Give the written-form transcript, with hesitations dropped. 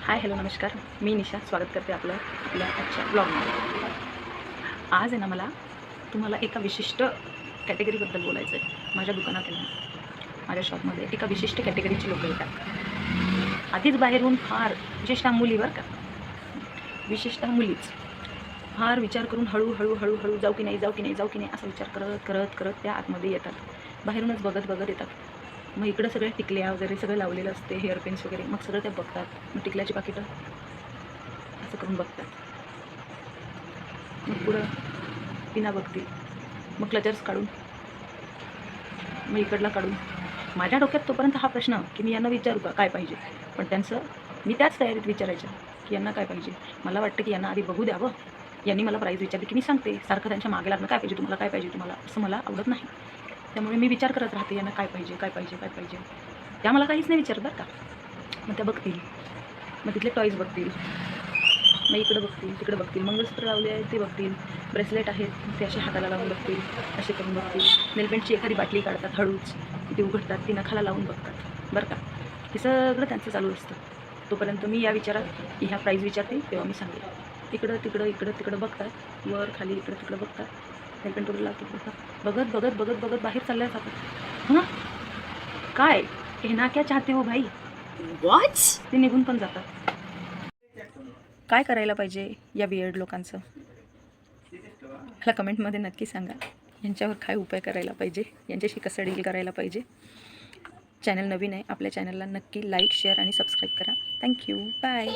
Hi hello नमस्कार, मी निशा स्वागत करते आपल्या आजच्या ब्लॉगमध्ये. आज आहे ना मला तुम्हाला एका विशिष्ट कॅटेगरीबद्दल बोलायचं आहे. माझ्या दुकानात आहे ना, माझ्या शॉपमध्ये एका विशिष्ट कॅटेगरीची लोकं येतात. आधीच बाहेरून फार विशेषतः मुली बरं का, विशेषतः मुलीच फार विचार करून हळूहळू जाऊ की नाही असा विचार करत त्या आतमध्ये येतात. बाहेरूनच बघत येतात. मग इकडं सगळ्या टिकल्या वगैरे सगळं लावलेलं असते, हेअर पेन्स वगैरे, मग सगळं ते बघतात. मग टिकल्याची पाकिटं असं करून बघतात. मग पुढं पिना बघतील, मग क्लचर्स काढून, मग इकडला काढून. माझ्या डोक्यात तोपर्यंत हा प्रश्न की मी यांना विचारू का काय पाहिजे, पण त्यांचं मी त्याच तयारीत विचारायच्या की यांना काय पाहिजे. मला वाटतं की यांना आधी बघू द्यावं. यांनी मला प्राईज विचारली की मी सांगते. सारखं त्यांच्या मागे लागणं, काय पाहिजे तुम्हाला, असं मला आवडत नाही. त्यामुळे मी विचार करत राहते यांना काय पाहिजे. त्या मला काहीच नाही विचारत बरं का. मग त्या बघतील, मग तिथले टॉईज बघतील, मग इकडं बघतील तिकडं बघतील, मंगळसूत्र लावले आहेत ते बघतील, ब्रेसलेट आहेत ते असे हाताला लावून बघतील, असे करून बघतील. नेलपेंटची एखादी बाटली काढतात हळूच, ती उघडतात, ती नखाला लावून बघतात बरं का. हे सगळं त्यांचं चालू असतं. तोपर्यंत मी या विचारात की ह्या प्राईज विचारते तेव्हा मी सांगेन. इकडं तिकडं बघतात, वर खाली इकडं तिकडं बघतात, नेलपेंट वगैरे लावतात, बघत बाहेर चालल्या जातात. हां काय कहना क्या चाहते हो भाई, What? ते निघून पण जातात. काय करायला पाहिजे या बियर्ड लोकांचं, मला कमेंटमध्ये नक्की सांगा. यांच्यावर काय उपाय करायला पाहिजे, यांच्याशी कसं डील करायला पाहिजे. चॅनल नवीन आहे, आपल्या चॅनलला नक्की लाईक शेअर आणि सबस्क्राईब करा. Thank you, bye.